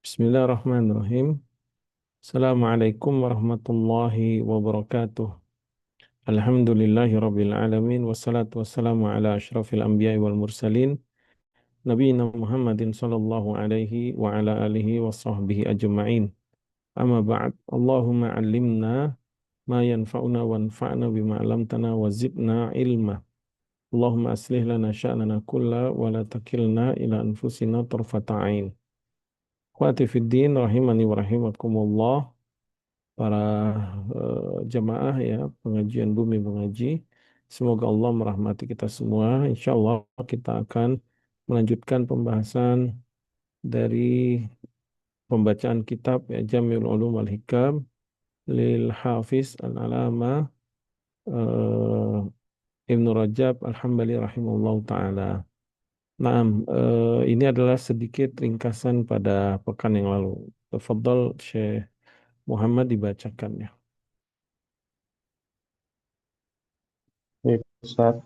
Bismillahirrahmanirrahim. Assalamualaikum warahmatullahi wabarakatuh. Alhamdulillahi rabbil alamin. Wassalatu wassalamu ala ashrafil anbiya'i wal mursalin. Nabiina Muhammadin sallallahu alaihi wa ala alihi wa sahbihi ajma'in. Amma ba'd. Allahumma allimna ma yanfa'una wanfa'na bima 'allamtana wa zidna ilma. Allahumma aslih lana sya'nana kulla wa la takilna ila anfusina tarfata 'ain. Akhwati fid din rahimani wa rahimakumullah. Para jemaah ya pengajian Bumi Mengaji. Semoga Allah merahmati kita semua. Insya Allah kita akan melanjutkan pembahasan dari pembacaan kitab ya, Jami'ul Ulum wal Hikam lil Hafiz Al-Alama Ibnu Rajab Al-Hambali rahimahullah ta'ala. Nah, ini adalah sedikit ringkasan pada pekan yang lalu. Tafadhol Syekh Muhammad dibacakan ya. Baik, Ustaz.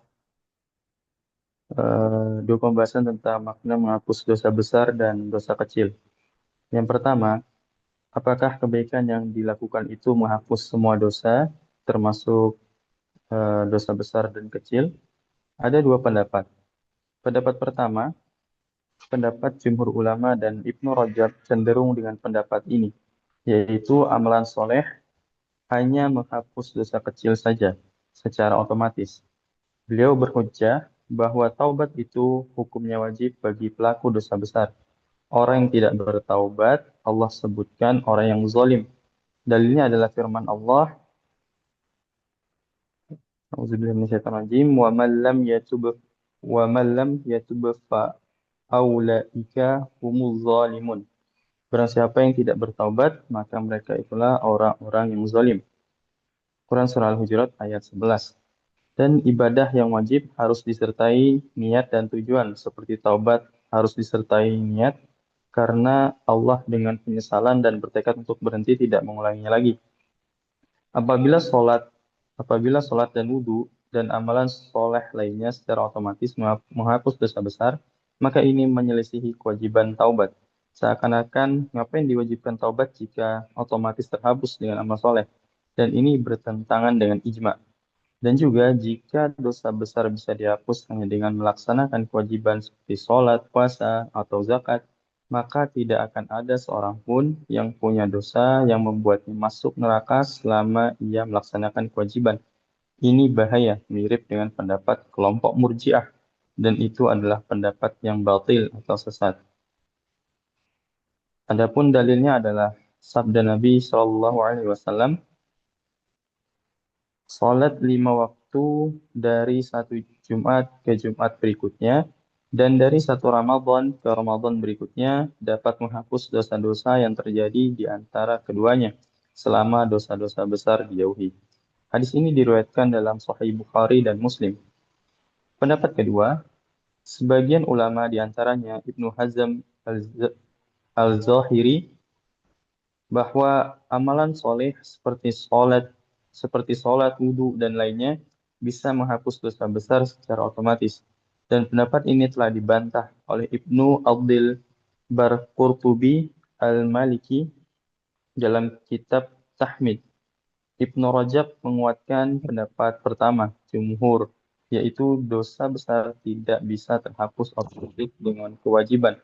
Dua pembahasan tentang makna menghapus dosa besar dan dosa kecil. Yang pertama, apakah kebaikan yang dilakukan itu menghapus semua dosa, termasuk dosa besar dan kecil? Ada dua pendapat. Pendapat pertama, pendapat jumhur ulama dan Ibnu Rajab cenderung dengan pendapat ini, yaitu amalan soleh hanya menghapus dosa kecil saja, secara otomatis. Beliau berhujjah bahwa taubat itu hukumnya wajib bagi pelaku dosa besar. Orang yang tidak bertaubat, Allah sebutkan orang yang zalim. Dalilnya adalah firman Allah, Auzubillahi minasyaitonirrajim, wa man lam yatub fa aulaika humuz zalimun. Barang siapa yang tidak bertaubat, maka mereka itulah orang-orang yang zalim. Quran Surah Al-Hujurat ayat 11. Dan ibadah yang wajib harus disertai niat dan tujuan, seperti taubat harus disertai niat, karena Allah dengan penyesalan dan bertekad untuk berhenti tidak mengulanginya lagi. Apabila sholat, apabila sholat dan wudhu dan amalan soleh lainnya secara otomatis menghapus dosa besar, maka ini menyelisihi kewajiban taubat. Seakan-akan ngapain diwajibkan taubat jika otomatis terhapus dengan amal soleh. Dan ini bertentangan dengan ijma. Dan juga jika dosa besar bisa dihapus hanya dengan melaksanakan kewajiban seperti sholat, puasa, atau zakat, maka tidak akan ada seorang pun yang punya dosa yang membuatnya masuk neraka selama ia melaksanakan kewajiban. Ini bahaya, mirip dengan pendapat kelompok Murji'ah, dan itu adalah pendapat yang batil atau sesat. Adapun dalilnya adalah sabda Nabi SAW, salat 5 waktu dari satu Jumat ke Jumat berikutnya, dan dari satu Ramadan ke Ramadan berikutnya dapat menghapus dosa-dosa yang terjadi di antara keduanya, selama dosa-dosa besar dijauhi. Hadis ini diriwayatkan dalam Sahih Bukhari dan Muslim. Pendapat kedua, sebagian ulama di antaranya Ibnu Hazm Al-Zahiri, bahwa amalan soleh seperti sholat, wudhu, dan lainnya bisa menghapus dosa besar secara otomatis. Dan pendapat ini telah dibantah oleh Ibnu Abdil Bar Qurtubi Al-Maliki dalam kitab Tahmid. Ibnu Rajab menguatkan pendapat pertama, jumhur, yaitu dosa besar tidak bisa terhapus otomatis dengan kewajiban,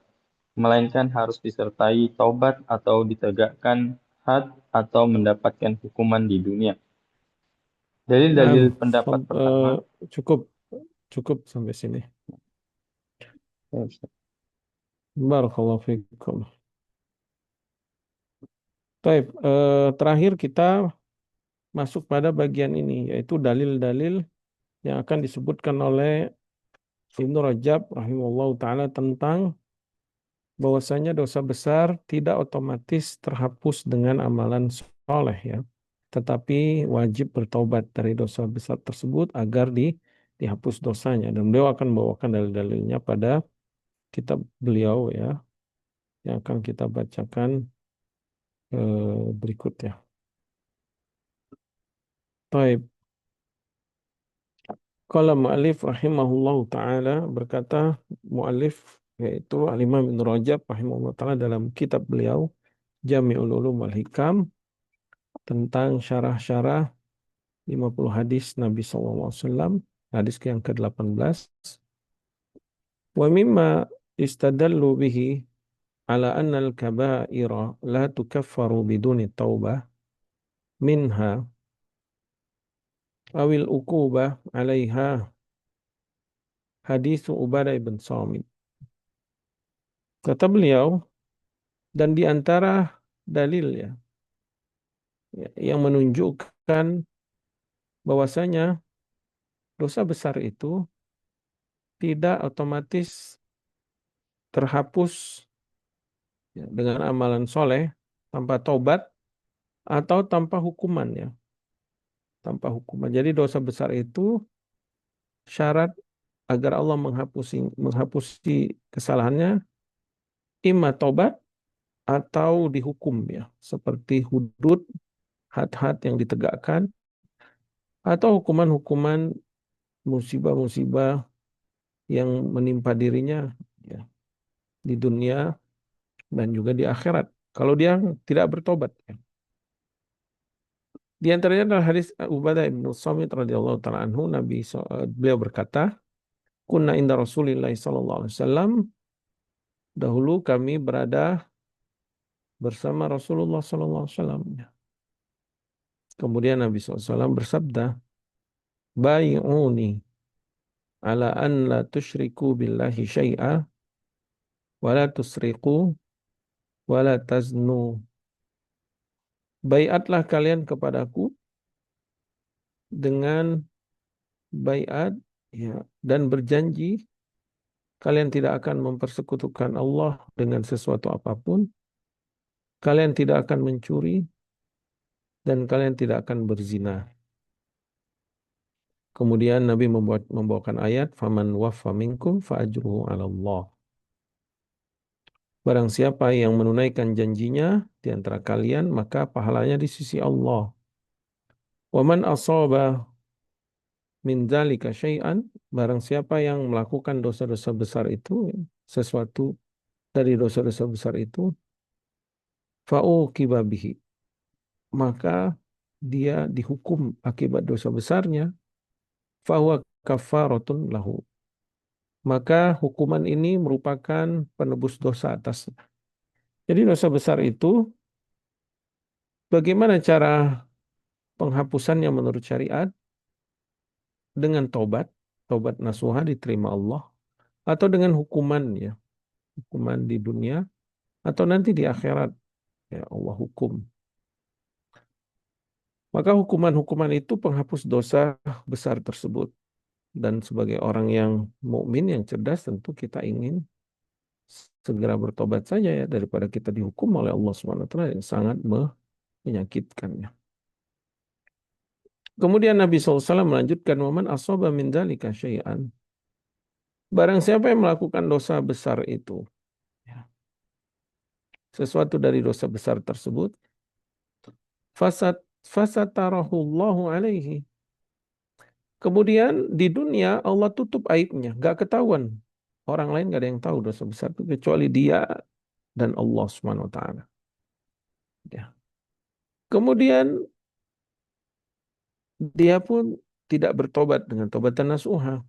melainkan harus disertai taubat atau ditegakkan had atau mendapatkan hukuman di dunia. Nah, Dalil-dalil pendapat fad- pertama, eh, cukup cukup sampai sini. ya, Ustaz. Barakallahu fikum. Baik, terakhir kita masuk pada bagian ini, yaitu dalil-dalil yang akan disebutkan oleh Ibnu Rajab rahimahullah ta'ala tentang bahwasanya dosa besar tidak otomatis terhapus dengan amalan soleh ya, tetapi wajib bertaubat dari dosa besar tersebut agar dihapus dosanya. Dan beliau akan membawakan dalil-dalilnya pada kitab beliau ya, yang akan kita bacakan berikutnya. Baik. Qala mu'allif rahimahullahu ta'ala berkata mu'allif yaitu Al-Imam Ibnu Rajab rahimahullah taala dalam kitab beliau Jami'ul Ulum wal Hikam tentang syarah-syarah 50 hadis Nabi SAW, hadis yang ke-18. Wa mimma istadallu bihi ala anna al-kaba'ira la tukaffaru biduni taubah minha awil uqubah 'alaiha hadis Ubadah bin Samit. Kata beliau, dan di antara dalil yang menunjukkan bahwasanya dosa besar itu tidak otomatis terhapus dengan amalan soleh tanpa taubat atau tanpa hukuman ya, tanpa hukuman. Jadi dosa besar itu syarat agar Allah menghapusi kesalahannya, imma taubat atau dihukum ya, seperti hudud, had-had yang ditegakkan, atau hukuman-hukuman musibah-musibah yang menimpa dirinya ya, di dunia dan juga di akhirat. Kalau dia tidak bertobat ya. Di antaranya adalah hadis Ubadah bin Samit radhiyallahu taala anhu, beliau berkata, "Kunna inda Rasulillah sallallahu alaihi wasallam." Dahulu kami berada bersama Rasulullah sallallahu alaihi wasallam. Kemudian Nabi SAW bersabda, "Bai'uni ala an la tusyriku billahi syai'a wa la tusriqu wa la taznu." Baiatlah kalian kepadaku dengan baiat ya, dan berjanji kalian tidak akan mempersekutukan Allah dengan sesuatu apapun, kalian tidak akan mencuri, dan kalian tidak akan berzina. Kemudian Nabi membawakan ayat, "Faman waffa minkum fa ajruhu 'ala Allah." Barang siapa yang menunaikan janjinya di antara kalian, maka pahalanya di sisi Allah. Wa man asaba min dzalika syai'an, barang siapa yang melakukan dosa-dosa besar itu, sesuatu dari dosa-dosa besar itu, fa'uqiba bihi, maka dia dihukum akibat dosa besarnya, fahuwa kafaratun lahu. Maka hukuman ini merupakan penebus dosa atasnya. Jadi dosa besar itu, bagaimana cara penghapusannya menurut syariat? Dengan tobat, tobat nasuha diterima Allah, atau dengan hukuman ya, hukuman di dunia, atau nanti di akhirat ya Allah hukum. Maka hukuman-hukuman itu penghapus dosa besar tersebut. Dan sebagai orang yang mukmin yang cerdas, tentu kita ingin segera bertobat saja ya, daripada kita dihukum oleh Allah SWT yang sangat menyakitkannya. Kemudian Nabi SAW melanjutkan, "Waman asaba min dzalika syai'an." Barang siapa yang melakukan dosa besar itu, ya, sesuatu dari dosa besar tersebut, fasatarahullahu alaihi. Kemudian di dunia Allah tutup aibnya, gak ketahuan. Orang lain gak ada yang tahu dosa besar itu kecuali dia dan Allah Subhanahu wa taala. Ya. Kemudian dia pun tidak bertobat dengan tobatan nasuha.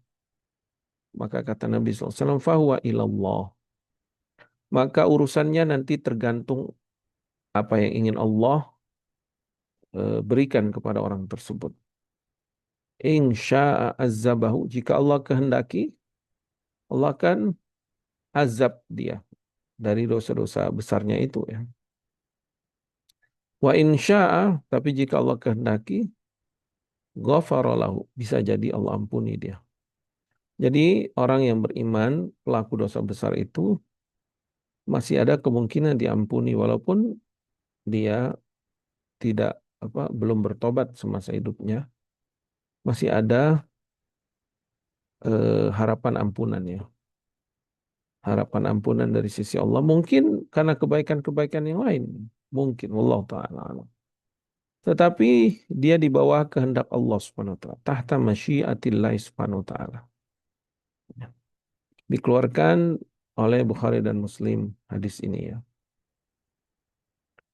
Maka kata Nabi SAW, fahuwa ilallah. Maka urusannya nanti tergantung apa yang ingin Allah berikan kepada orang tersebut. Insya'a azzabahu. Jika Allah kehendaki, Allah akan azab dia dari dosa-dosa besarnya itu ya. Wa insya'a, tapi jika Allah kehendaki, ghafaralahu, bisa jadi Allah ampuni dia. Jadi orang yang beriman, pelaku dosa besar itu masih ada kemungkinan diampuni walaupun dia tidak belum bertobat semasa hidupnya. Masih ada harapan ampunan ya. Harapan ampunan dari sisi Allah. Mungkin karena kebaikan-kebaikan yang lain. Mungkin. Wallahu ta'ala alam. Tetapi dia di bawah kehendak Allah Subhanahu wa taala, tahta masyiatillah Subhanahu wa taala. Dikeluarkan oleh Bukhari dan Muslim hadis ini ya.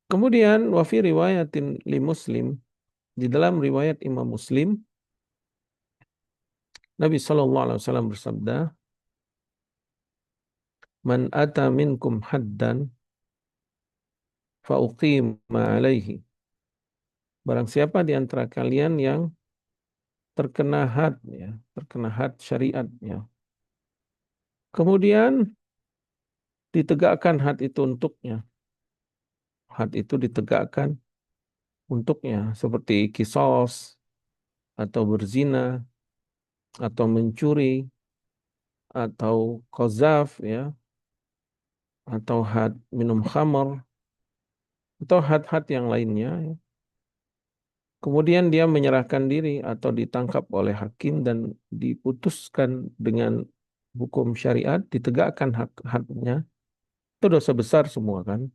Kemudian wa fi riwayatin li Muslim, di dalam riwayat Imam Muslim, Nabi SAW bersabda, "Man ata minkum haddan fa uqima alaihi." Barang siapa di antara kalian yang terkena had ya, terkena had syariat ya. Kemudian ditegakkan had itu untuknya. Had itu ditegakkan untuknya seperti kisos atau berzina atau mencuri atau qazaf ya, atau had minum khamar atau had-had yang lainnya ya. Kemudian dia menyerahkan diri atau ditangkap oleh hakim dan diputuskan dengan hukum syariat, ditegakkan had-hadnya. Itu dosa besar semua kan.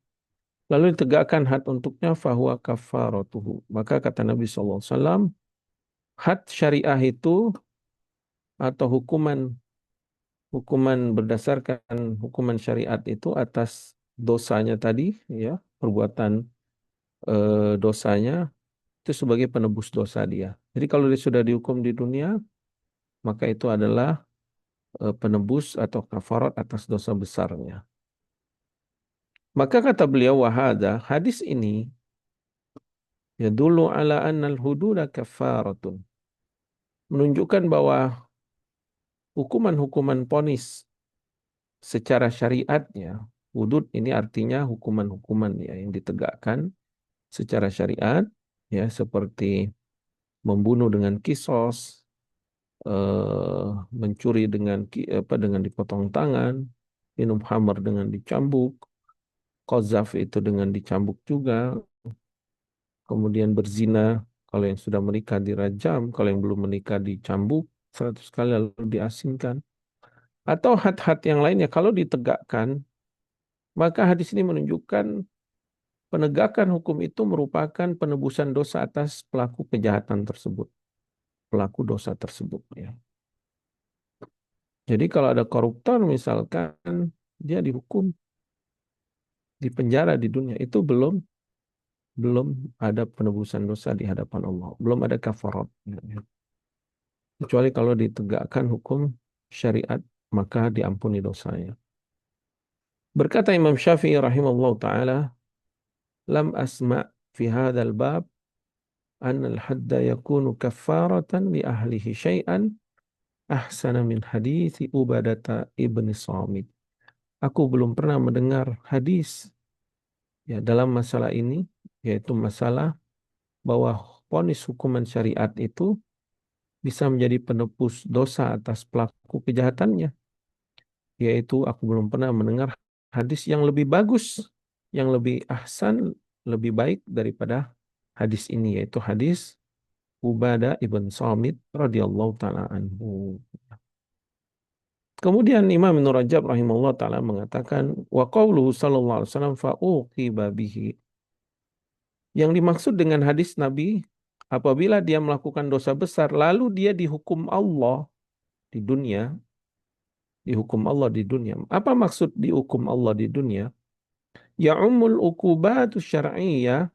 Lalu ditegakkan had untuknya fahuwa kafaratuhu. Maka kata Nabi SAW, had syariah itu atau hukuman berdasarkan hukuman syariat itu atas dosanya tadi, ya perbuatan dosanya itu sebagai penebus dosa dia. Jadi kalau dia sudah dihukum di dunia, maka itu adalah penebus atau kafarat atas dosa besarnya. Maka kata beliau wahada, hadis ini ya dulu ala annal hududa kafaratun, menunjukkan bahwa hukuman-hukuman ponis secara syariatnya, hudud ini artinya hukuman-hukuman ya yang ditegakkan secara syariat ya seperti membunuh dengan kisos, mencuri dengan dengan dipotong tangan, minum khamar dengan dicambuk, qazaf itu dengan dicambuk juga, kemudian berzina kalau yang sudah menikah dirajam, kalau yang belum menikah dicambuk 100 kali lalu diasingkan. Atau had-had yang lainnya kalau ditegakkan, maka hadis ini menunjukkan penegakan hukum itu merupakan penebusan dosa atas pelaku kejahatan tersebut, pelaku dosa tersebut ya. Jadi kalau ada koruptor misalkan dia dihukum di penjara di dunia itu belum ada penebusan dosa di hadapan Allah, belum ada kafarat. Kecuali kalau ditegakkan hukum syariat maka diampuni dosanya. Berkata Imam Syafi'i rahimahullah taala, lam asma' fi hadzal bab an al-hadda yakunu kaffaratan li ahlihi syai'an ahsana min hadithi Ubadata ibni Samit. Aku belum pernah mendengar hadis ya dalam masalah ini, yaitu masalah bahwa vonis hukuman syariat itu bisa menjadi penebus dosa atas pelaku kejahatannya. Yaitu aku belum pernah mendengar hadis yang lebih bagus, yang lebih ahsan, lebih baik daripada hadis ini, yaitu hadis Ubadah ibn Samit radhiyallahu taala anhu. Kemudian Imam Ibnu Rajab rahimahullah taala mengatakan wa qauluhu sallallahu alaihi wasallam fa uqiba bihi. Yang dimaksud dengan hadis Nabi, apabila dia melakukan dosa besar lalu dia dihukum Allah di dunia, dihukum Allah di dunia. Apa maksud dihukum Allah di dunia? Ya umul uqubatu syar'iyyah,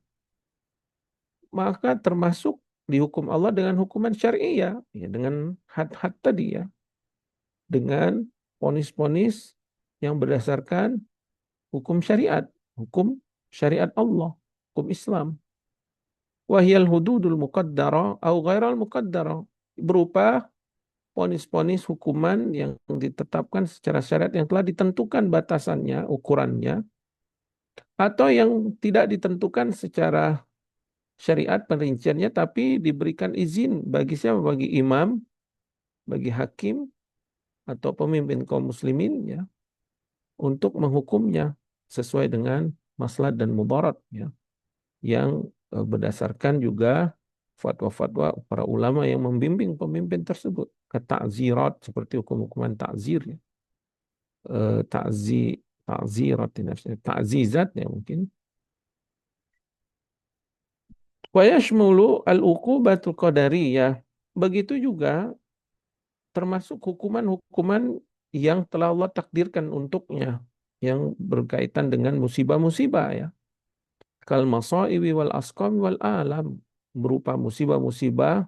maka termasuk dihukum Allah dengan hukuman syariah, ya dengan had-had tadi ya, dengan ponis-ponis yang berdasarkan hukum syariat Allah, hukum Islam. Wahyal hududul muqaddara au ghairal muqaddara, berupa ponis-ponis hukuman yang ditetapkan secara syariat yang telah ditentukan batasannya, ukurannya, atau yang tidak ditentukan secara syariat perinciannya, tapi diberikan izin bagi siapa? Bagi imam, bagi hakim, atau pemimpin kaum muslimin ya, untuk menghukumnya sesuai dengan maslahat dan mudarat ya, yang berdasarkan juga fatwa-fatwa para ulama yang membimbing pemimpin tersebut. Ta'zirat seperti hukum-hukuman ta'zir ya. Ta'zirat ta'zizat ya mungkin. Wa yashmulu al-uqubatul qadariyah. Begitu juga termasuk hukuman-hukuman yang telah Allah takdirkan untuknya, yang berkaitan dengan musibah-musibah ya. Kal masaibi wal asqam wal alam, berupa musibah-musibah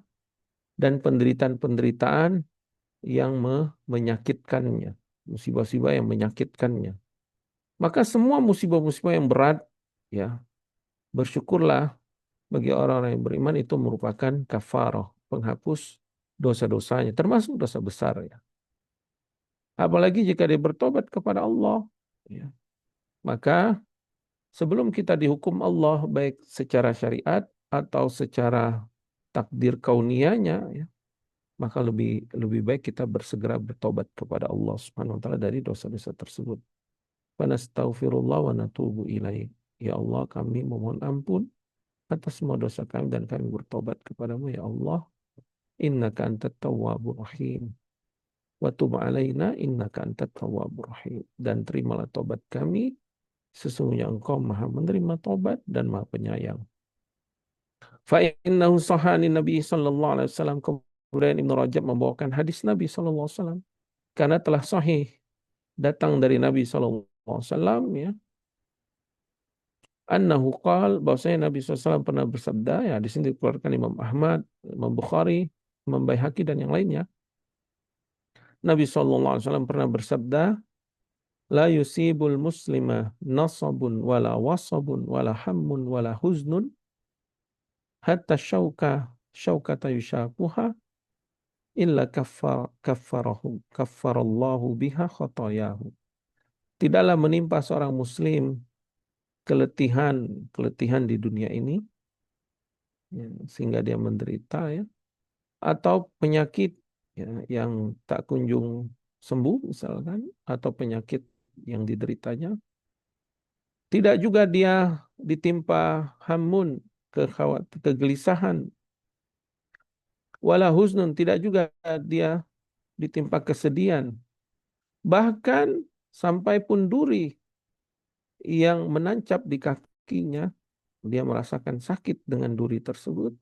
dan penderitaan-penderitaan yang menyakitkannya, musibah-musibah yang menyakitkannya. Maka semua musibah-musibah yang berat ya, bersyukurlah bagi orang-orang yang beriman, itu merupakan kafarah, penghapus dosa-dosanya, termasuk dosa besar ya. Apalagi jika dia bertobat kepada Allah, ya. Maka sebelum kita dihukum Allah baik secara syariat atau secara takdir kauniyahnya, ya, maka lebih lebih baik kita bersegera bertobat kepada Allah Subhanahu wa taala dari dosa-dosa tersebut. Nastaghfirullah wa natubu ilaih. Ya Allah, kami memohon ampun atas semua dosa kami dan kami bertobat kepadamu ya Allah. Innaka antat tawwabur rahim. Wa tub alaina innaka antat tawwabur rahim. Dan terimalah tobat kami, sesungguhnya Engkau Maha menerima tobat dan Maha penyayang. Fa innahu sahani Nabi sallallahu alaihi wasallam. Kemudian Ibnu Rajab membawakan hadis Nabi sallallahu alaihi wasallam, karena telah sahih datang dari Nabi sallallahu alaihi wasallam ya. Annahu qal, bahwasanya Nabi SAW pernah bersabda, ya di sini dikeluarkan Imam Ahmad, Imam Bukhari, Imam Baihaqi dan yang lainnya. Nabi SAW pernah bersabda, la yusibul muslima nasabun wala wasabun wala hammun wala huznun hatta syaukata yushakuha illa kaffarallahu biha khatayahu. Tidaklah menimpa seorang muslim keletihan di dunia ini, ya, sehingga dia menderita ya, atau penyakit ya, yang tak kunjung sembuh misalkan, atau penyakit yang dideritanya. Tidak juga dia ditimpa hamun, kegelisahan, wala huznun, tidak juga dia ditimpa kesedihan. Bahkan sampai pun duri yang menancap di kakinya, dia merasakan sakit dengan duri tersebut.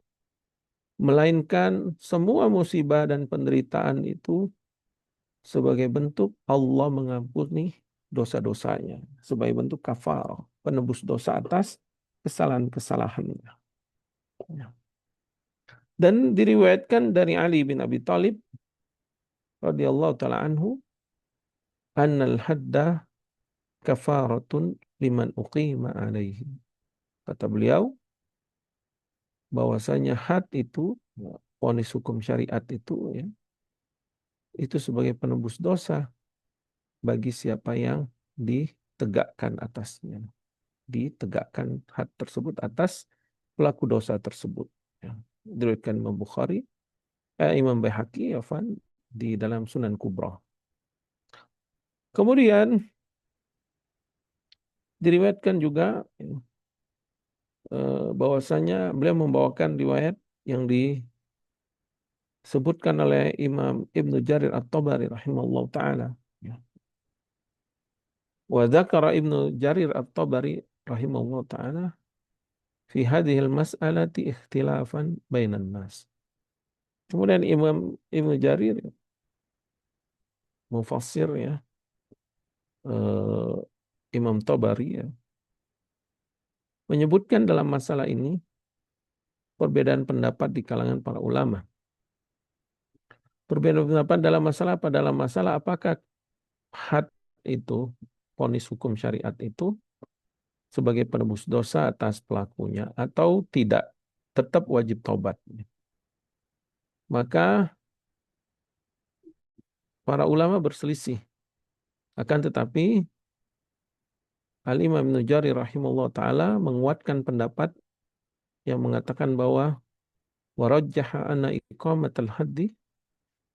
Melainkan semua musibah dan penderitaan itu sebagai bentuk Allah mengampuni dosa-dosanya, sebagai bentuk kafarah, penebus dosa atas kesalahan-kesalahannya. Dan diriwayatkan dari Ali bin Abi Thalib radhiyallahu taala anhu, annal hadda kafaratun liman uqima alaihi. Kata beliau bahwasanya had itu, vonis hukum syariat itu ya, itu sebagai penebus dosa bagi siapa yang ditegakkan atasnya. Ditegakkan had tersebut atas pelaku dosa tersebut. Ya. Diriwayatkan Imam Bukhari, Imam Baihaqi, Afan, di dalam Sunan Kubra. Kemudian diriwayatkan juga bahwasanya beliau membawakan riwayat yang disebutkan oleh Imam Ibnu Jarir At-Tabari rahimahullah ta'ala. Ya. Wa dzakara Ibnu Jarir At-Tabari rahimahullah ta'ala fi hadhil mas'alati ikhtilafan bainan nas. Kemudian Imam Ibnu Jarir mufassir ya, eh, Imam Tabari ya, menyebutkan dalam masalah ini perbedaan pendapat di kalangan para ulama. Perbedaan pendapat dalam masalah apa? Dalam masalah apakah had itu, vonis hukum syariat itu sebagai penebus dosa atas pelakunya atau tidak, tetap wajib taubat. Maka para ulama berselisih. Akan tetapi Al-Imam Ibnu Jarir rahimahullah ta'ala menguatkan pendapat yang mengatakan bahwa warajjaha anna iqamatal haddi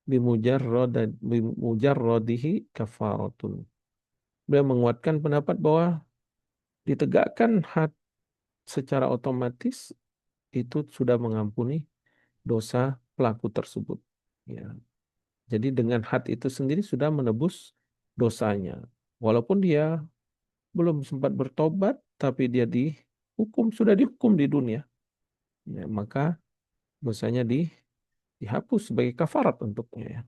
bimujarradihi kafaratun. Beliau menguatkan pendapat bahwa ditegakkan had secara otomatis itu sudah mengampuni dosa pelaku tersebut. Ya. Jadi dengan had itu sendiri sudah menebus dosanya. Walaupun dia belum sempat bertobat, tapi dia sudah dihukum di dunia. Ya, maka dosanya dihapus sebagai kafarat untuknya. Ya.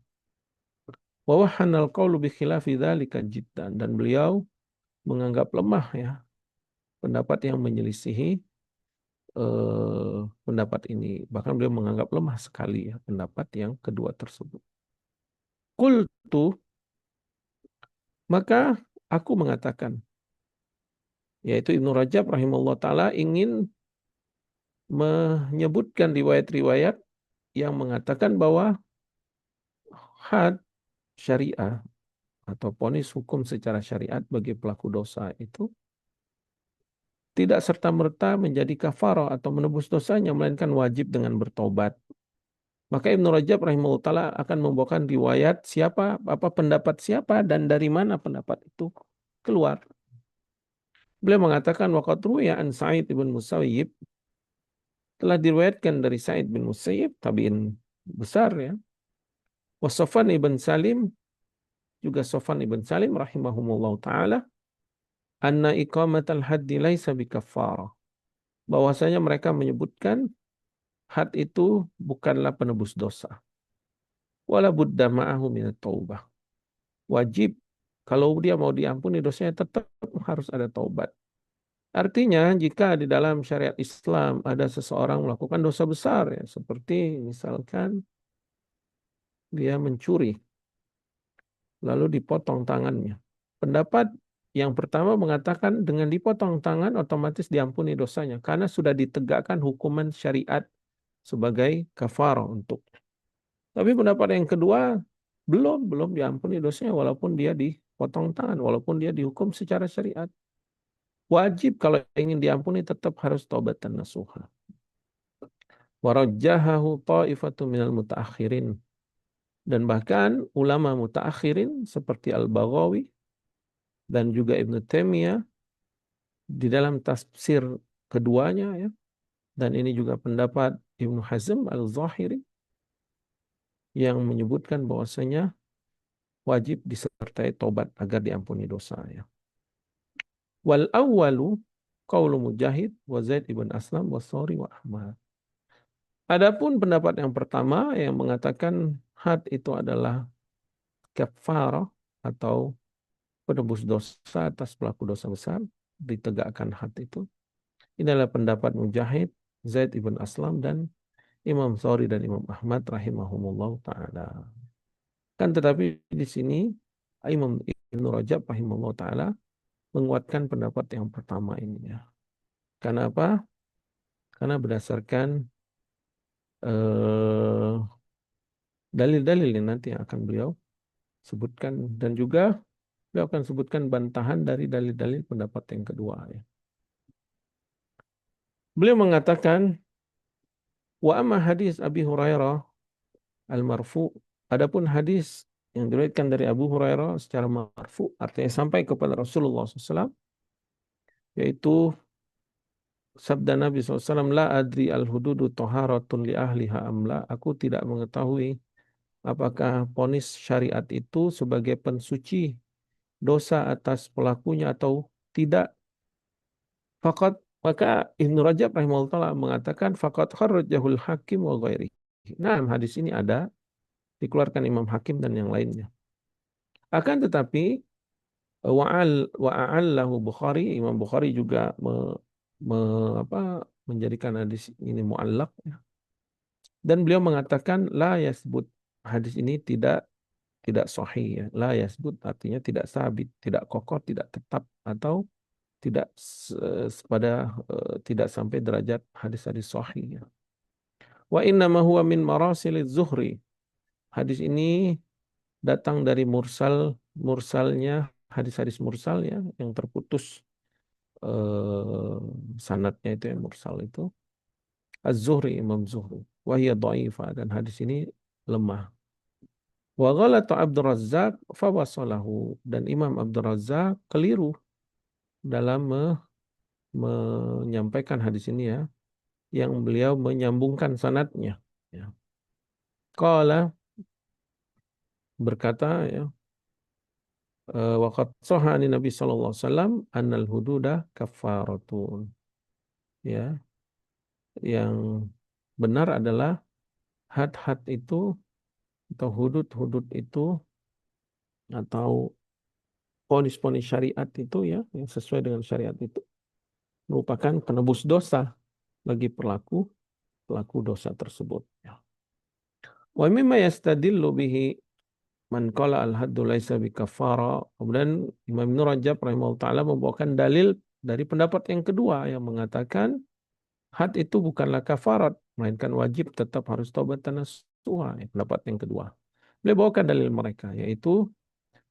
Wa wahanal qawlu bi khilafi dzalika jiddan, dan beliau menganggap lemah ya pendapat yang menyelisihi pendapat ini. Bahkan beliau menganggap lemah sekali ya pendapat yang kedua tersebut. Qultu, maka aku mengatakan, yaitu Ibnu Rajab rahimahullah taala ingin menyebutkan riwayat-riwayat yang mengatakan bahwa had syariah atau vonis hukum secara syariat bagi pelaku dosa itu tidak serta-merta menjadi kafarah atau menebus dosanya, melainkan wajib dengan bertobat. Maka Ibnu Rajab rahimahullah taala akan membawakan riwayat siapa, apa pendapat siapa dan dari mana pendapat itu keluar. Beliau mengatakan waqad ruwiya an Sa'id bin Musayyib, telah diriwayatkan dari Sa'id bin Musayyib, tabi'in besar ya. Wa Safwan ibn Salim, juga Safwan ibn Salim rahimahumullah taala, anna iqamatal haddi laisa bikaffarah. Bahwasanya mereka menyebutkan had itu bukanlah penebus dosa. Wala budda ma'ahu minat taubah. Wajib kalau dia mau diampuni dosanya tetap harus ada taubat. Artinya jika di dalam syariat Islam ada seseorang melakukan dosa besar ya, seperti misalkan dia mencuri lalu dipotong tangannya. Pendapat yang pertama mengatakan dengan dipotong tangan otomatis diampuni dosanya karena sudah ditegakkan hukuman syariat sebagai kafarah untuk. Tapi pendapat yang kedua belum diampuni dosanya walaupun dia dipotong tangan, walaupun dia dihukum secara syariat. Wajib kalau ingin diampuni tetap harus taubatan nasuha. Warajjahahu ta'ifatu minal mutaakhirin. Dan bahkan ulama mutaakhirin seperti Al-Baghawi dan juga Ibnu Taimiyah di dalam tafsir keduanya ya, dan ini juga pendapat Ibnu Hazm Al-Zahiri yang menyebutkan bahwasanya wajib disertai tobat agar diampuni dosa ya. Wal awwalu qaulu Mujahid wa Zaid ibn Aslam wa Sari wa Ahmad. Adapun pendapat yang pertama yang mengatakan had itu adalah kafarah atau penebus dosa atas pelaku dosa besar, ditegakkan had itu. Ini adalah pendapat Mujahid, Zaid ibn Aslam, dan Imam Sari dan Imam Ahmad rahimahumullah ta'ala. Kan tetapi di sini Imam Ibnu Rajab rahimahullah ta'ala menguatkan pendapat yang pertama ini ya. Karena apa? Karena berdasarkan dalil-dalil yang nanti yang akan beliau sebutkan, dan juga beliau akan sebutkan bantahan dari dalil-dalil pendapat yang kedua ya. Beliau mengatakan wa amma hadis Abi Hurairah al-marfu, adapun hadis yang diriwayatkan dari Abu Hurairah secara marfu artinya sampai kepada Rasulullah SAW, yaitu sabda Nabi SAW, la adri al-hududu toharatun li ahliha amla, aku tidak mengetahui apakah vonis syariat itu sebagai pensuci dosa atas pelakunya atau tidak. Fakat maka Ibnu Rajab rahimahullah mengatakan fakat kharrajahul hakim wa ghairi. Nah, hadis ini ada dikeluarkan Imam Hakim dan yang lainnya. Akan tetapi wa'allahu Bukhari, Imam Bukhari juga menjadikan hadis ini mu'allaq ya. Dan beliau mengatakan la yasbut, hadis ini tidak sahih ya. La yasbut artinya tidak sabit, tidak kokoh, tidak tetap, atau tidak tidak sampai derajat hadis-hadis sahih ya. Wa inna ma huwa min marasiliz zuhri. Hadis ini datang dari mursalnya hadis-hadis mursal ya, yang terputus eh, sanadnya itu yang mursal itu. Az-Zuhri, Imam Zuhri. Wa hiya dhaifah, dan hadis ini lemah. Wa ghalata Abdur Razzaq fa wasalahu, dan Imam Abdur Razzaq keliru dalam menyampaikan hadis ini ya, yang beliau menyambungkan sanadnya ya. Qala, berkata ya, waqad sahha an Nabi sallallahu alaihi wasallam annal hududa kafaratun. Ya, yang benar adalah had-had itu atau hudud-hudud itu atau ponis-ponis syariat itu ya, yang sesuai dengan syariat itu merupakan penebus dosa bagi pelaku pelaku dosa tersebut. Ya. Wa mimma yastadillu bihi man qala al-haddu laisa bikafara. Kemudian Imam Ibnu Rajab rahimahullah taala membawakan dalil dari pendapat yang kedua yang mengatakan had itu bukanlah kafarat, melainkan wajib tetap harus taubat dan nasuha. Pendapat yang kedua. Beliau bawakan dalil mereka yaitu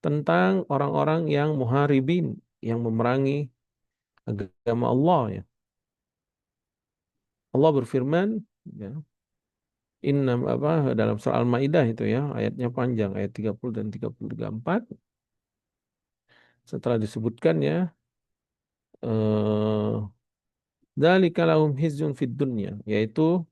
tentang orang-orang yang muharibin, yang memerangi agama Allah ya. Allah berfirman ya, Inna apa dalam surah Al-Maidah itu ya, ayatnya panjang ayat 30 dan 34 setelah disebutkan ya eh dzalika lahum hizyun fid dunya yaitu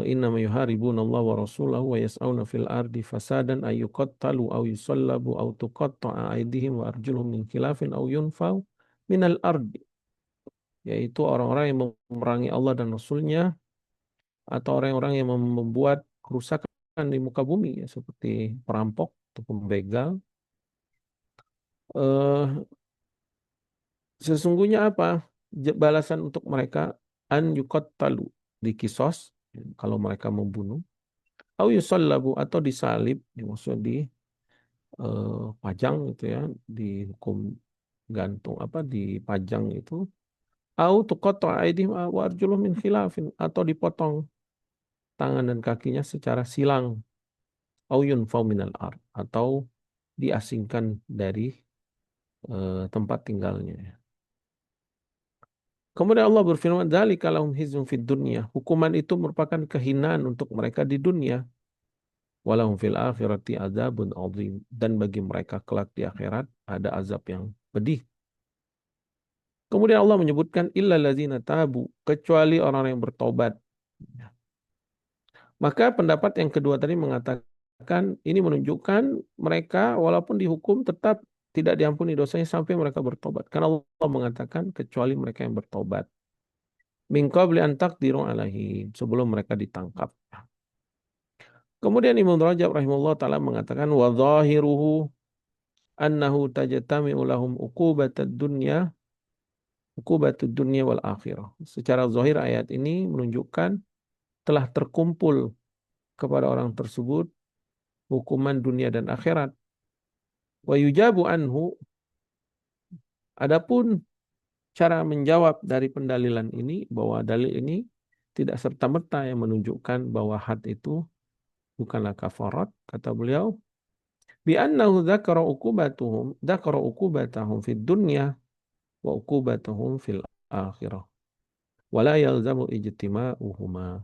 inna yuharibuna Allah wa rasulahu wa yas'auna fil ardi fasadan ay yuqattalu aw yusallabu aw tuqatta'a aydihim wa arjuluhum min khilafin aw yunfaw minal ardi, yaitu orang-orang yang memerangi Allah dan Rasulnya atau orang-orang yang membuat kerusakan di muka bumi ya, seperti perampok atau pembegal. Eh, Sesungguhnya apa? Balasan untuk mereka an yuqattalu, dikisos kalau mereka membunuh, au yusallabu atau disalib, maksudnya di pajang gitu ya, dihukum gantung apa dipajang itu, au tuqatta aydihim wa arjuluhum min khilafin atau dipotong tangan dan kakinya secara silang, au yunfau minal ard atau diasingkan dari tempat tinggalnya. Kemudian Allah berfirman, "Dzalika lahum khizyun fid dunya." Hukuman itu merupakan kehinaan untuk mereka di dunia. Walahum fil akhirati adzabun adzim. Dan bagi mereka kelak di akhirat ada azab yang pedih. Kemudian Allah menyebutkan illal ladzina tabu, kecuali orang yang bertobat. Maka pendapat yang kedua tadi mengatakan ini menunjukkan mereka walaupun dihukum tetap tidak diampuni dosanya sampai mereka bertobat. Karena Allah mengatakan kecuali mereka yang bertobat. Min qabli an taqdiru alaihim, sebelum mereka ditangkap. Kemudian Imam Rajab rahimahullah taala mengatakan wa dhahiruhu annahu tajtami'u lahum uqubatud dunya wal akhirah. Secara zahir ayat ini menunjukkan telah terkumpul kepada orang tersebut hukuman dunia dan akhirat. Wa yujabu anhu, adapun cara menjawab dari pendalilan ini bahwa dalil ini tidak serta-merta yang menunjukkan bahwa had itu bukanlah kafarat, kata beliau, bi annahu dzakara uqubatahum fid dunya wa uqubatahum fil akhirah wa la yalzamu ijtima'uhuma.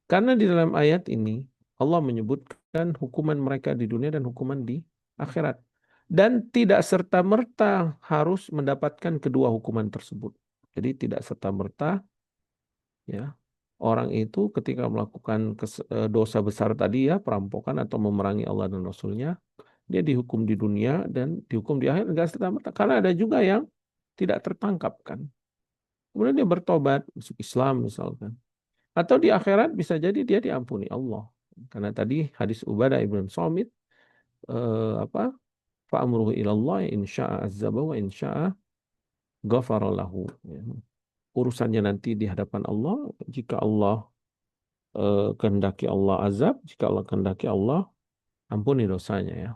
Karena di dalam ayat ini Allah menyebutkan hukuman mereka di dunia dan hukuman di akhirat. Dan tidak serta-merta harus mendapatkan kedua hukuman tersebut. Jadi tidak serta-merta ya orang itu ketika melakukan dosa besar tadi ya, perampokan atau memerangi Allah dan Rasulnya, dia dihukum di dunia dan dihukum di akhirat, enggak serta-merta. Karena ada juga yang tidak tertangkap kan. Kemudian dia bertobat, masuk Islam misalkan. Atau di akhirat bisa jadi dia diampuni Allah. Karena tadi hadis Ubadah ibn Samit apa? Fa'amruhu ilallah in syaa azaba wa in syaa ghafara lahu. Ya. Urusannya nanti di hadapan Allah, jika Allah kehendaki Allah azab, jika Allah kehendaki Allah ampuni dosanya ya.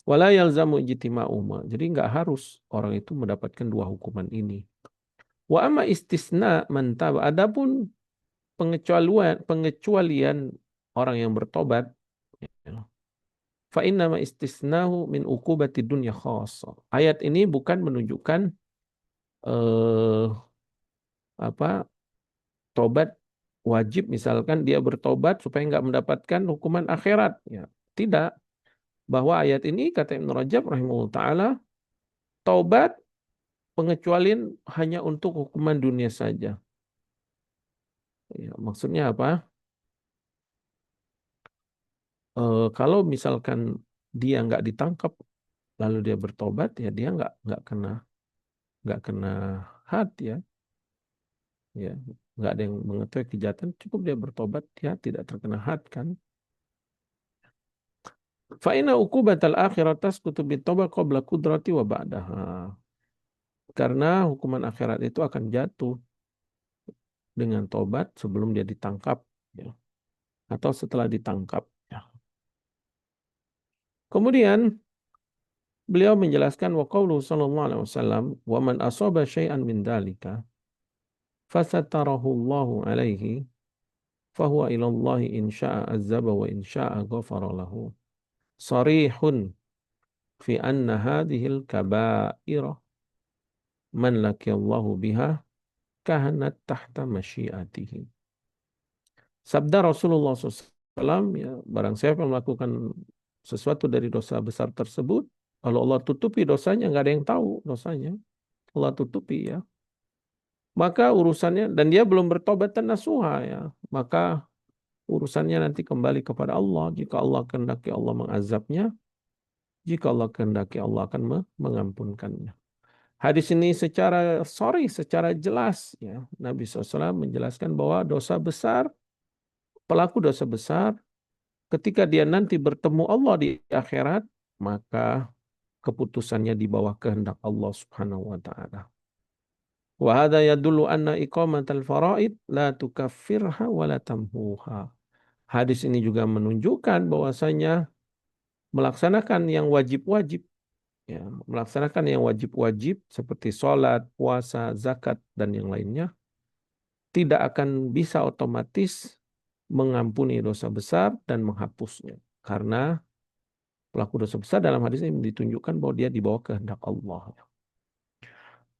Wala yalzamu ijtima'uma. Jadi nggak harus orang itu mendapatkan dua hukuman ini. Wa amma istisna man taba. Adapun pengecualian orang yang bertobat ya. Fa inna ma istisnahu min uqubati dunya khassa. Ayat ini bukan menunjukkan eh, apa tobat wajib, misalkan dia bertobat supaya nggak mendapatkan hukuman akhirat ya. Tidak, bahwa ayat ini kata Ibnu Rajab rahimahullah taala taubat pengecualian hanya untuk hukuman dunia saja. Ya, maksudnya apa? Kalau misalkan dia nggak ditangkap lalu dia bertobat ya dia nggak kena had ya, ya nggak ada yang mengetahui kejahatan, cukup dia bertobat dia tidak terkena had kan. Fa inna uqubatal akhirat tasqutu bitaubat qabla qudrati wa ba'daha. Karena hukuman akhirat itu akan jatuh dengan tobat sebelum dia ditangkap, ya, atau setelah ditangkap. Ya. Kemudian beliau menjelaskan wa qauluhu sallallahu alaihi wasallam wa man asaba syai'an min dalika fasatarahu Allahu alaihi fahuwa ila Allah in syaa'a azaba wa in syaa'a ghafara lahu. Sarihun fi anna hadhil kaba'ira man lakiyallahu biha kahanat tahta masyiatihi. Sabda Rasulullah SAW, ya, barang siapa yang melakukan sesuatu dari dosa besar tersebut, kalau Allah tutupi dosanya, nggak ada yang tahu dosanya. Allah tutupi, ya. Maka urusannya, dan dia belum bertobat dan nasuha, ya. Maka urusannya nanti kembali kepada Allah. Jika Allah kehendaki Allah mengazabnya, jika Allah kehendaki Allah akan mengampunkannya. Hadis ini secara jelas, ya, Nabi SAW menjelaskan bahwa dosa besar, pelaku dosa besar, ketika dia nanti bertemu Allah di akhirat, maka keputusannya di bawah kehendak Allah Subhanahu wa taala. Wa hadza yadullu anna iqamatal faraid la tukaffirha wa la tamhuha. Hadis ini juga menunjukkan bahwasanya melaksanakan yang wajib-wajib, ya, melaksanakan yang wajib-wajib seperti sholat, puasa, zakat dan yang lainnya tidak akan bisa otomatis mengampuni dosa besar dan menghapusnya. Karena pelaku dosa besar dalam hadis ini ditunjukkan bahwa dia di bawah kehendak Allah.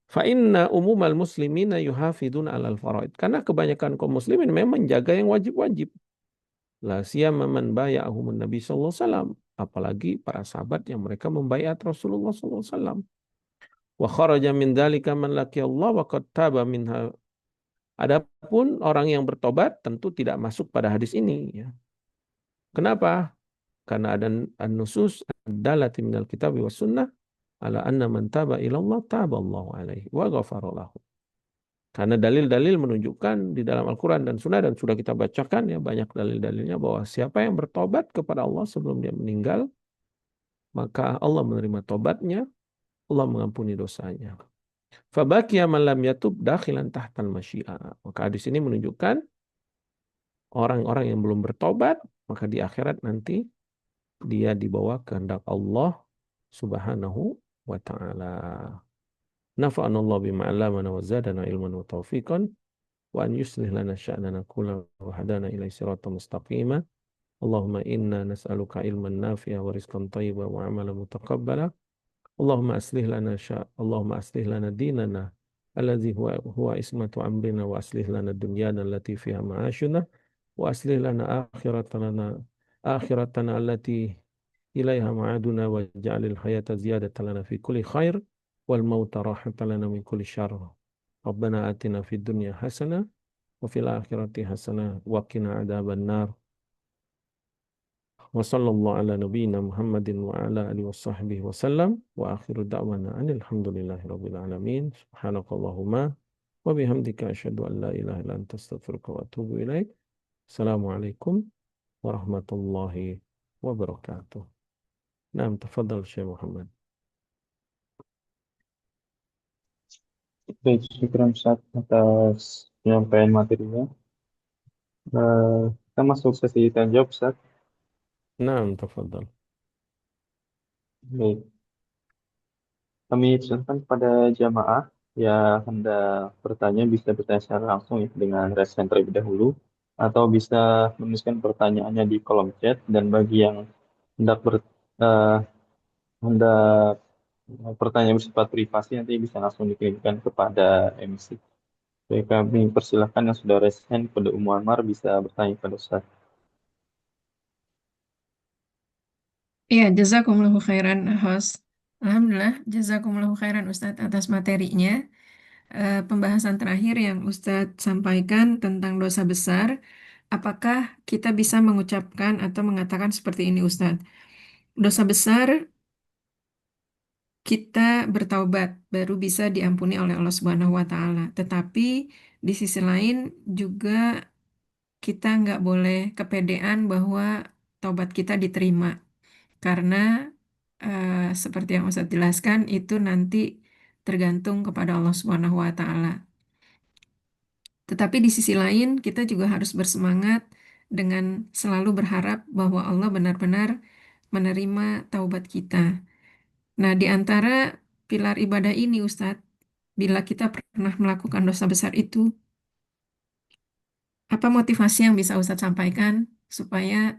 Fa inna umumal muslimina yuhafidun alal faraid. Karena kebanyakan kaum muslimin memang menjaga yang wajib-wajib. La siyama man baya'ahumun Nabi sallallahu alaihi wasallam. Apalagi para sahabat yang mereka membaiat Rasulullah sallallahu alaihi wasallam. Wa kharaja min dzalika man Allah wa qad taba minha. Adapun orang yang bertobat tentu tidak masuk pada hadis ini, ya. Kenapa? Karena ada an-nusus ad-dalati minal kitab wa sunnah ala anna man taba ilallah taballahu alaihi wa ghafara lahu. Karena dalil-dalil menunjukkan di dalam Al-Quran dan Sunnah, dan sudah kita bacakan, ya, banyak dalil-dalilnya bahwa siapa yang bertobat kepada Allah sebelum dia meninggal, maka Allah menerima tobatnya, Allah mengampuni dosanya. Fabaqiya man lam yatub dakhilan tahtal masyiah. Maka di sini menunjukkan orang-orang yang belum bertobat, maka di akhirat nanti dia dibawa kehendak Allah Subhanahu wa taala. Nafa'ana Allah bima 'allamana wa zadana ilman wa taufiqan wa an yuslih lana sya'nana kullahu wa hadana ila siratal mustaqima. Allahumma inna nas'aluka ilman nafi'a wa rizqan thayyiban wa 'amalan mutaqabbala. Allahumma aslih lana dinana alladhi huwa ismatu amrina wa aslih lana dunyana allati fiha ma'ashuna wa aslih lana akhiratana allati ilaiha ma'aduna wa ja'alil hayata ziyadatan lana fi kulli khair wal mauta rahatan lana min kulli syarr. Rabbana atina fid dunya hasanah wa fil akhirati hasanah wa qina adzaban nar. Wa sallallahu ala nabiyyina Muhammadin wa ala alihi washabbihi wasallam wa akhiru da'wana alhamdulillahi rabbil alamin. Subhanakallahumma wa bihamdika asyhadu an la ilaha illa anta astaghfiruka wa atubu ilaik. Assalamualaikum warahmatullahi wabarakatuh. Naam, tafadhal Syekh Muhammad. Baik, syukuran Ustaz atas penyampaian materinya. Kita masuk sesi tanya jawab, Ustaz. Naam, tafadhal. Baik. Kami persilakan kepada jamaah yang hendak bertanya bisa bertanya secara langsung, ya, dengan raise hand terlebih dahulu, atau bisa menuliskan pertanyaannya di kolom chat. Dan bagi yang hendak eh, hendak pertanyaan bersifat privasi nanti bisa langsung dikirimkan kepada MC. Baik, kami persilakan yang sudah raise hand kepada Ummu Anwar bisa bertanya kepada Ustaz. Iya, jazakumullahu khairan, host. Alhamdulillah, jazakumullahu khairan Ustadz atas materinya. Pembahasan terakhir yang Ustadz sampaikan tentang dosa besar, apakah kita bisa mengucapkan atau mengatakan seperti ini Ustadz? Dosa besar kita bertaubat baru bisa diampuni oleh Allah Subhanahu wa taala. Tetapi di sisi lain juga kita nggak boleh kepedean bahwa taubat kita diterima. karena seperti yang Ustadz jelaskan itu nanti tergantung kepada Allah Subhanahu wa Ta'ala. Tetapi di sisi lain, kita juga harus bersemangat dengan selalu berharap bahwa Allah benar-benar menerima taubat kita. Nah, di antara pilar ibadah ini, Ustadz, bila kita pernah melakukan dosa besar itu, apa motivasi yang bisa Ustadz sampaikan supaya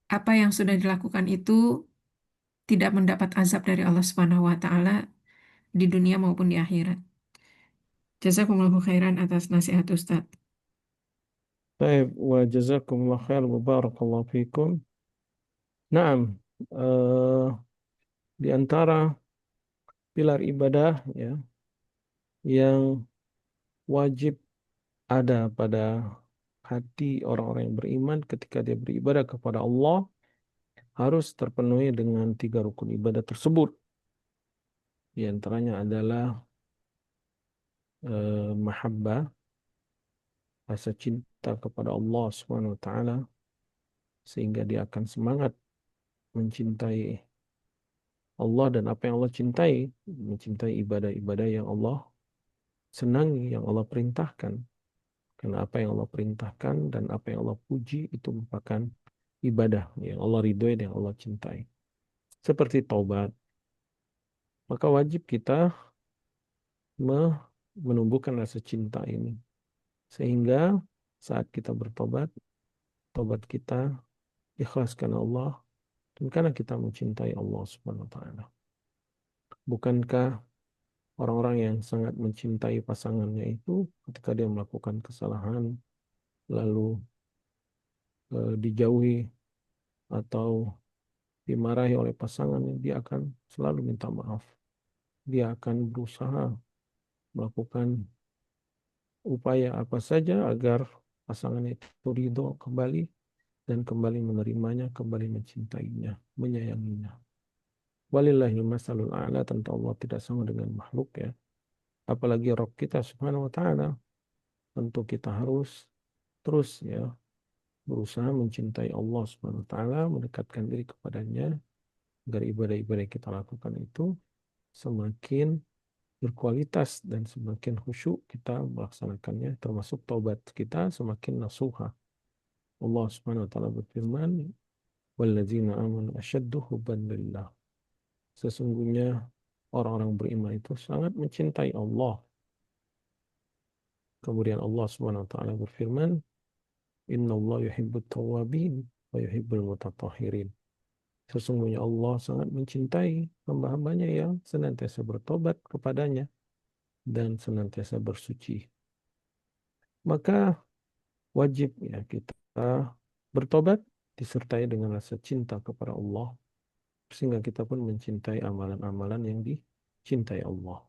apa yang sudah dilakukan itu tidak mendapat azab dari Allah Subhanahu wa Ta'ala di dunia maupun di akhirat? Jazakumullahu khairan atas nasihat Ustadz. Baik, wa jazakumullah khair wa barakallahu fikum. Naam, eh, di antara pilar ibadah ya yang wajib ada pada hati orang-orang yang beriman ketika dia beribadah kepada Allah harus terpenuhi dengan tiga rukun ibadah tersebut. Di antaranya adalah mahabbah, rasa cinta kepada Allah Subhanahu wa taala sehingga dia akan semangat mencintai Allah dan apa yang Allah cintai, mencintai ibadah-ibadah yang Allah senangi, yang Allah perintahkan. Karena apa yang Allah perintahkan dan apa yang Allah puji itu merupakan ibadah yang Allah ridhoi dan yang Allah cintai. Seperti taubat, maka wajib kita menumbuhkan rasa cinta ini. Sehingga saat kita bertobat, tobat kita ikhlas karena Allah dan karena kita mencintai Allah Subhanahu wa taala. Bukankah orang-orang yang sangat mencintai pasangannya itu ketika dia melakukan kesalahan lalu dijauhi atau dimarahi oleh pasangannya, dia akan selalu minta maaf. Dia akan berusaha melakukan upaya apa saja agar pasangannya itu ridho kembali dan kembali menerimanya, kembali mencintainya, menyayanginya. Walillahil masalul a'la, tentu Allah tidak sama dengan makhluk ya. Apalagi Rabb kita Subhanahu wa taala, tentu kita harus terus ya berusaha mencintai Allah Subhanahu wa taala, mendekatkan diri kepadanya agar ibadah-ibadah yang kita lakukan itu semakin berkualitas dan semakin khusyuk kita melaksanakannya, termasuk taubat kita semakin nasuha. Allah Subhanahu wa taala berfirman, "Walladzina amanu asyaddu hubban lillah." Sesungguhnya orang-orang beriman itu sangat mencintai Allah. Kemudian Allah Subhanahu wa taala berfirman, "Innallaha yuhibbut tawwabin wa yuhibbul mutatahhirin." Sesungguhnya Allah sangat mencintai hamba-hambanya yang senantiasa bertobat kepadanya dan senantiasa bersuci. Maka wajib ya kita bertobat disertai dengan rasa cinta kepada Allah sehingga kita pun mencintai amalan-amalan yang dicintai Allah.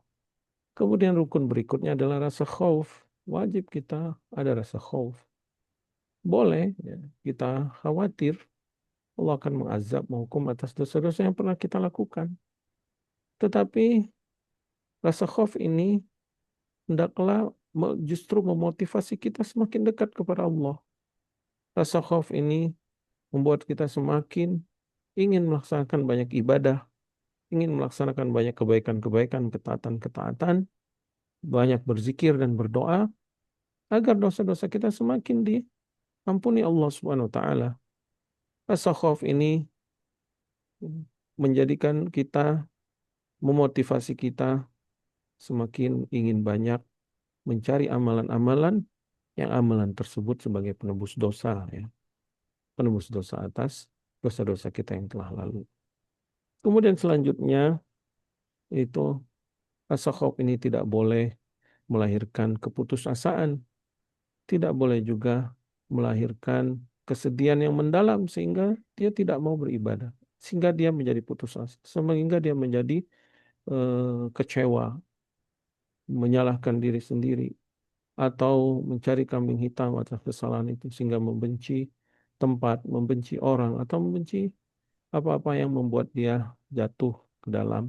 Kemudian rukun berikutnya adalah rasa khauf. Wajib kita ada rasa khauf. Boleh ya, kita khawatir Allah akan mengazab, menghukum atas dosa-dosa yang pernah kita lakukan. Tetapi rasa khauf ini hendaklah justru memotivasi kita semakin dekat kepada Allah. Rasa khauf ini membuat kita semakin ingin melaksanakan banyak ibadah, ingin melaksanakan banyak kebaikan-kebaikan, ketaatan-ketaatan, banyak berzikir dan berdoa, agar dosa-dosa kita semakin diampuni Allah Subhanahu wa taala. Rasa khauf ini menjadikan kita, memotivasi kita semakin ingin banyak mencari amalan-amalan yang amalan tersebut sebagai penebus dosa ya. Penebus dosa atas dosa-dosa kita yang telah lalu. Kemudian selanjutnya itu rasa khauf ini tidak boleh melahirkan keputusasaan, tidak boleh juga melahirkan kesedihan yang mendalam sehingga dia tidak mau beribadah, sehingga dia menjadi putus asa, sehingga dia menjadi kecewa, menyalahkan diri sendiri, atau mencari kambing hitam atas kesalahan itu sehingga membenci tempat, membenci orang, atau membenci apa-apa yang membuat dia jatuh ke dalam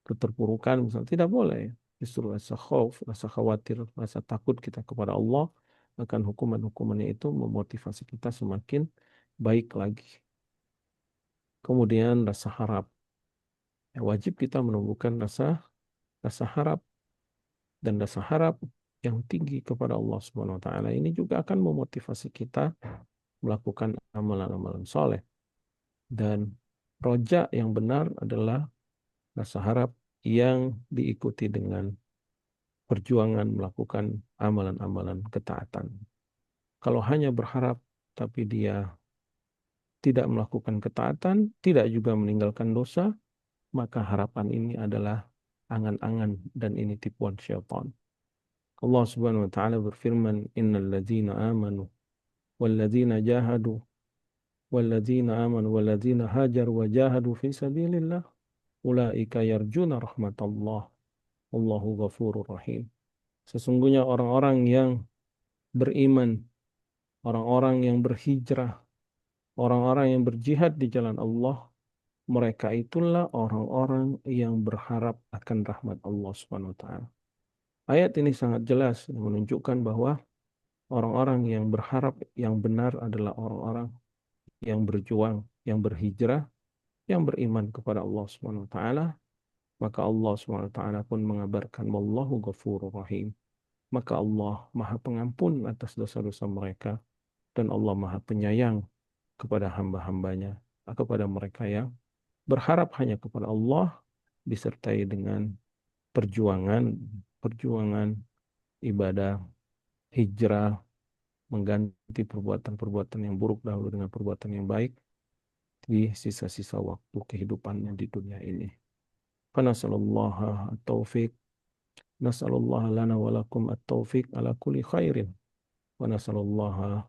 keterpurukan misalnya. Tidak boleh. Justru rasa khauf, rasa khawatir, rasa takut kita kepada Allah akan hukuman-hukumannya itu memotivasi kita semakin baik lagi. Kemudian rasa harap. Ya, wajib kita menumbuhkan rasa rasa harap, dan rasa harap yang tinggi kepada Allah Subhanahu wa taala ini juga akan memotivasi kita melakukan amalan-amalan soleh. Dan roja yang benar adalah rasa harap yang diikuti dengan perjuangan melakukan amalan-amalan ketaatan. Kalau hanya berharap tapi dia tidak melakukan ketaatan, tidak juga meninggalkan dosa, maka harapan ini adalah angan-angan dan ini tipuan syaitan. Allah Subhanahu wa taala berfirman, "Innal ladzina amanu wal ladzina jahadu wal ladzina amanu wal ladzina hajaru wa jahadu fi sabilillah ulaika yarjuna rahmatallah wallahu ghafurur rahim." Sesungguhnya orang-orang yang beriman, orang-orang yang berhijrah, orang-orang yang berjihad di jalan Allah, mereka itulah orang-orang yang berharap akan rahmat Allah Subhanahu wa taala. Ayat ini sangat jelas menunjukkan bahwa orang-orang yang berharap yang benar adalah orang-orang yang berjuang, yang berhijrah, yang beriman kepada Allah Subhanahu wa taala. Maka Allah Subhanahu wa taala pun mengabarkan wallahu ghafurur rahim. Maka Allah Maha Pengampun atas dosa-dosa mereka, dan Allah Maha Penyayang kepada hamba-hambanya, kepada mereka yang berharap hanya kepada Allah disertai dengan perjuangan, perjuangan ibadah, hijrah, mengganti perbuatan-perbuatan yang buruk dahulu dengan perbuatan yang baik di sisa-sisa waktu kehidupannya di dunia ini. Fanasallallahu at-taufiq, nasallallahu lana wa lakum at-taufiq ala kulli khairin, wa nasallallahu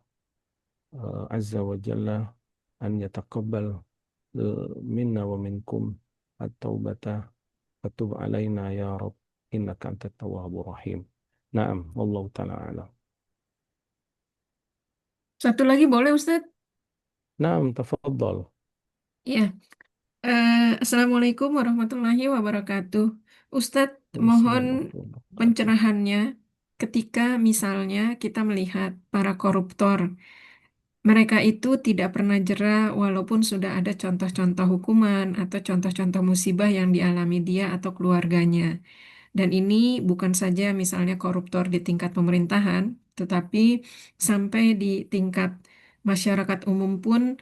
azza wa jalla an yataqabbal minna wa minkum at-taubata fatub alaina ya Rabb innaka antat tawwabur rahim. Naam, wallahu ta'ala alam. Satu lagi boleh Ustadz? Naam, tafadhal. Ya. Assalamualaikum warahmatullahi wabarakatuh. Ustadz, mohon Assalamualaikum warahmatullahi wabarakatuh. pencerahannya ketika misalnya kita melihat para koruptor. Mereka itu tidak pernah jera walaupun sudah ada contoh-contoh hukuman atau contoh-contoh musibah yang dialami dia atau keluarganya. Dan ini bukan saja misalnya koruptor di tingkat pemerintahan, tetapi sampai di tingkat masyarakat umum pun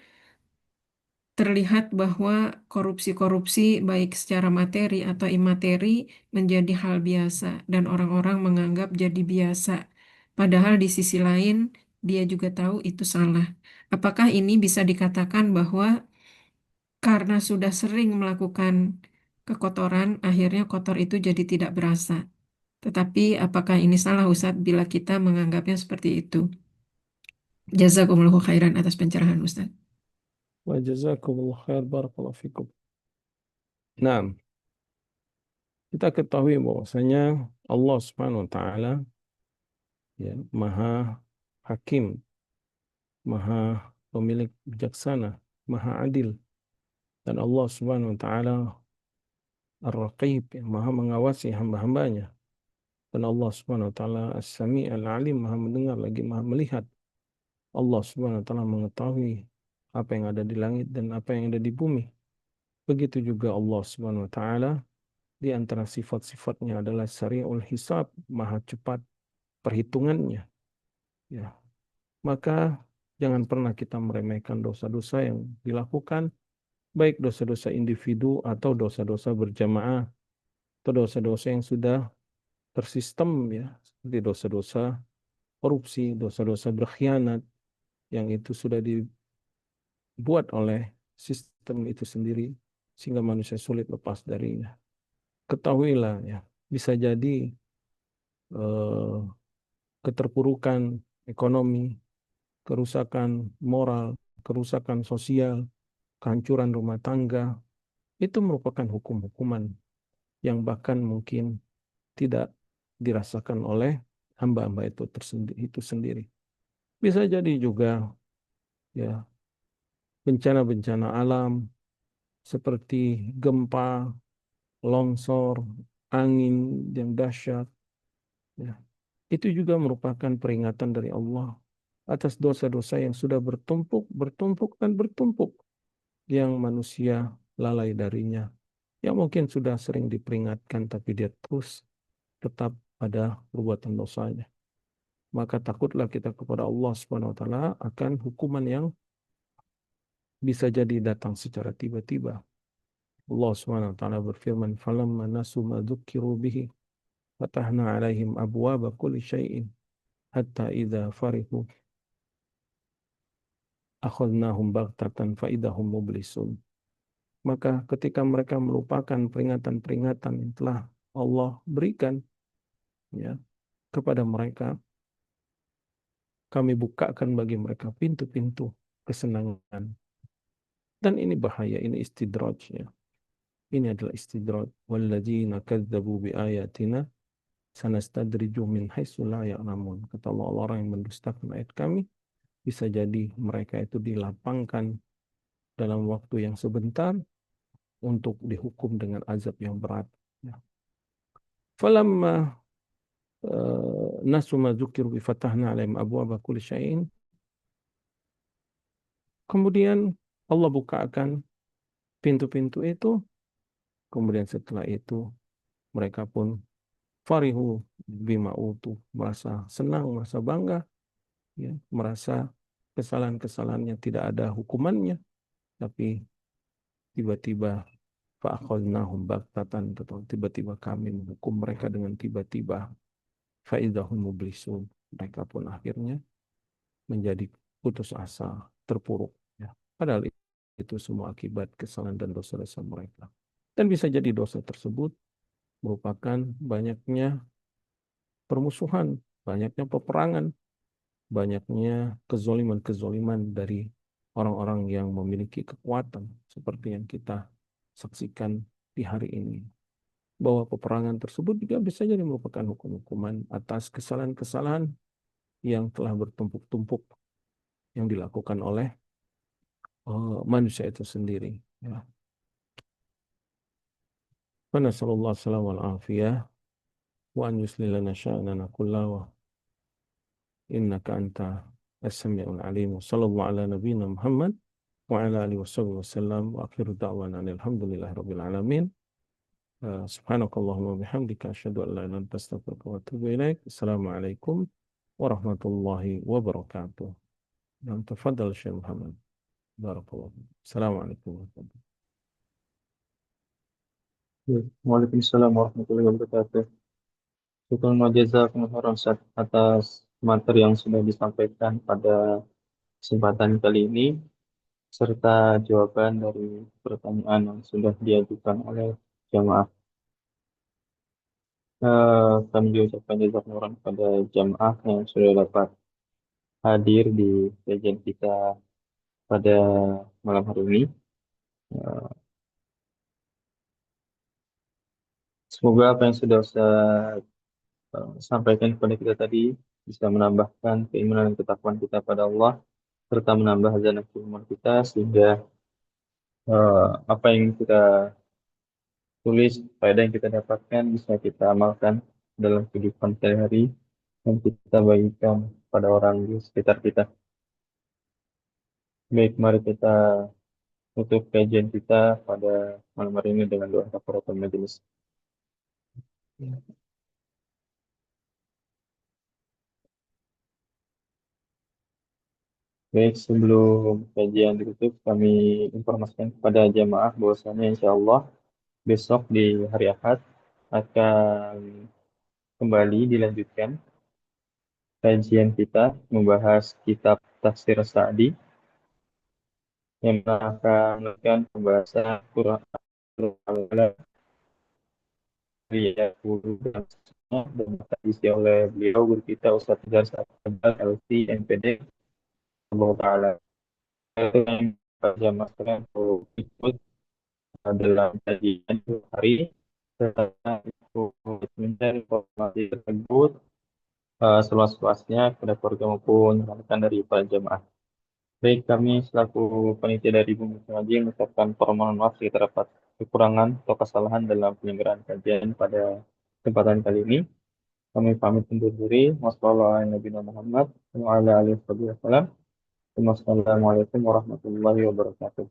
terlihat bahwa korupsi-korupsi baik secara materi atau imateri menjadi hal biasa dan orang-orang menganggap jadi biasa. Padahal di sisi lain dia juga tahu itu salah. Apakah ini bisa dikatakan bahwa karena sudah sering melakukan kekotoran, akhirnya kotor itu jadi tidak berasa? Tetapi apakah ini salah Ustadz bila kita menganggapnya seperti itu? Jazakumullahu khairan atas pencerahan Ustadz. Wa jazakumullah khair, barakallahu fikum. Nah, kita ketahui bahwasanya Allah Subhanahu wa taala ya Maha Hakim, Maha Pemilik bijaksana, Maha Adil, dan Allah Subhanahu wa taala Ar-Raqib, yang Maha mengawasi hamba-hambanya. Dan Allah Subhanahu wa taala As-Sami' Al-Alim, Maha mendengar lagi Maha melihat. Allah Subhanahu wa taala mengetahui apa yang ada di langit dan apa yang ada di bumi. Begitu juga Allah Subhanahu wa taala di antara sifat-sifatnya adalah Sari'ul Hisab, Maha cepat perhitungannya. Ya, maka jangan pernah kita meremehkan dosa-dosa yang dilakukan, baik dosa-dosa individu atau dosa-dosa berjamaah, atau dosa-dosa yang sudah tersistem, ya, seperti dosa-dosa korupsi, dosa-dosa berkhianat yang itu sudah dibuat oleh sistem itu sendiri sehingga manusia sulit lepas darinya. Ketahuilah ya, bisa jadi eh, keterpurukan ekonomi, kerusakan moral, kerusakan sosial, kehancuran rumah tangga, itu merupakan hukum-hukuman yang bahkan mungkin tidak dirasakan oleh hamba-hamba itu sendiri. Bisa jadi juga ya bencana-bencana alam seperti gempa, longsor, angin yang dahsyat, ya. Itu juga merupakan peringatan dari Allah atas dosa-dosa yang sudah bertumpuk, bertumpuk, dan bertumpuk. yang manusia lalai darinya, yang mungkin sudah sering diperingatkan tapi dia terus tetap pada perbuatan dosanya. Maka takutlah kita kepada Allah Subhanahu wa taala akan hukuman yang bisa jadi datang secara tiba-tiba. Allah Subhanahu wa taala berfirman, "Falamma nasu ma dzukiru bihi fatahna 'alaihim abwaaba kulli syai'in hatta idza farihu akhadnahum baghtatan fa idahum mublisun." Maka ketika mereka melupakan peringatan-peringatan yang telah Allah berikan, ya, kepada mereka, kami bukakan bagi mereka pintu-pintu kesenangan. Dan ini bahaya, ini istidraj, ya. Ini adalah istidraj. Walladzina kadzdzabu biayatina sanastadrijuhum min haitsu la ya'lamun. Kata Allah, orang yang mendustakan ayat kami, bisa jadi mereka itu dilapangkan dalam waktu yang sebentar untuk dihukum dengan azab yang berat. Ya. Falamma nasu ma dzukiru bi fatahna 'alaihim abwaaba kulli syai'in. Kemudian Allah bukakan pintu-pintu itu. Kemudian setelah itu mereka pun farihu bima utu, merasa senang, merasa bangga, ya, merasa kesalahan-kesalahannya tidak ada hukumannya, tapi tiba-tiba fa'akhadnahum baghtatan, tiba-tiba kami menghukum mereka dengan tiba-tiba, faidahum mublisun, mereka pun akhirnya menjadi putus asa, terpuruk, ya. Padahal itu semua akibat kesalahan dan dosa-dosa mereka. Dan bisa jadi dosa tersebut merupakan banyaknya permusuhan, banyaknya peperangan, banyaknya kezoliman-kezoliman dari orang-orang yang memiliki kekuatan seperti yang kita saksikan di hari ini. Bahwa peperangan tersebut juga bisa jadi merupakan hukum-hukuman atas kesalahan-kesalahan yang telah bertumpuk-tumpuk yang dilakukan oleh manusia itu sendiri. Ya. Wa nasallallahu alaihi wal afiyah wa an yuslilana sya'nana kullahu innaka anta as-sami'ul alim. Sallallahu ala nabiyyina Muhammad wa ala alihi wasallam wa akhiru da'wana alhamdulillahi rabbil alamin. Subhanakallahumma bihamdika asyhadu an la ilaha illa anta astaghfiruka wa atubu ilaik. Assalamualaikum warahmatullahi wabarakatuh. Yang tafadhal Syekh Muhammad. Barakallahu. Assalamualaikum warahmatullahi wabarakatuh. Waalaikumsalam warahmatullahi wabarakatuh. Syukran wa jazakumullah khairan Ustaz atas materi yang sudah disampaikan pada kesempatan kali ini serta jawaban dari pertanyaan yang sudah diajukan oleh jamaah. Kami ucapkan jazakumullah kepada jamaah yang sudah dapat hadir di kajian kita pada malam hari ini. Eh, Semoga apa yang sudah saya sampaikan kepada kita tadi bisa menambahkan keimanan dan ketakwaan kita pada Allah serta menambah hazanah keimanan kita sehingga apa yang kita tulis, faedah yang kita dapatkan bisa kita amalkan dalam kehidupan sehari-hari dan kita bagikan pada orang di sekitar kita. Baik, mari kita tutup kajian kita pada malam hari ini dengan doa kafaratul majelis. Baik, sebelum kajian ditutup, kami informasikan kepada jamaah bahwasanya insya Allah besok di hari Ahad akan kembali dilanjutkan kajian kita membahas kitab Tafsir Sa'di yang akan melakukan pembahasan Quran dari Guru dan diisi oleh beliau guru kita Ustaz Jar Sabal LC MPD Allah Ta'ala. Jamaah sekalian untuk ikut dalam kajian hari serta mencari informasi tersebut seluas-luasnya kepada keluarga maupun rekan dari para jamaah. Baik, kami selaku panitia dari Bumi Ngaji mengucapkan permohonan maaf jika terdapat kekurangan atau kesalahan dalam penyelenggaraan kajian pada kesempatan kali ini. Kami pamit undur diri. Wassalamualaikum warahmatullahi wabarakatuh.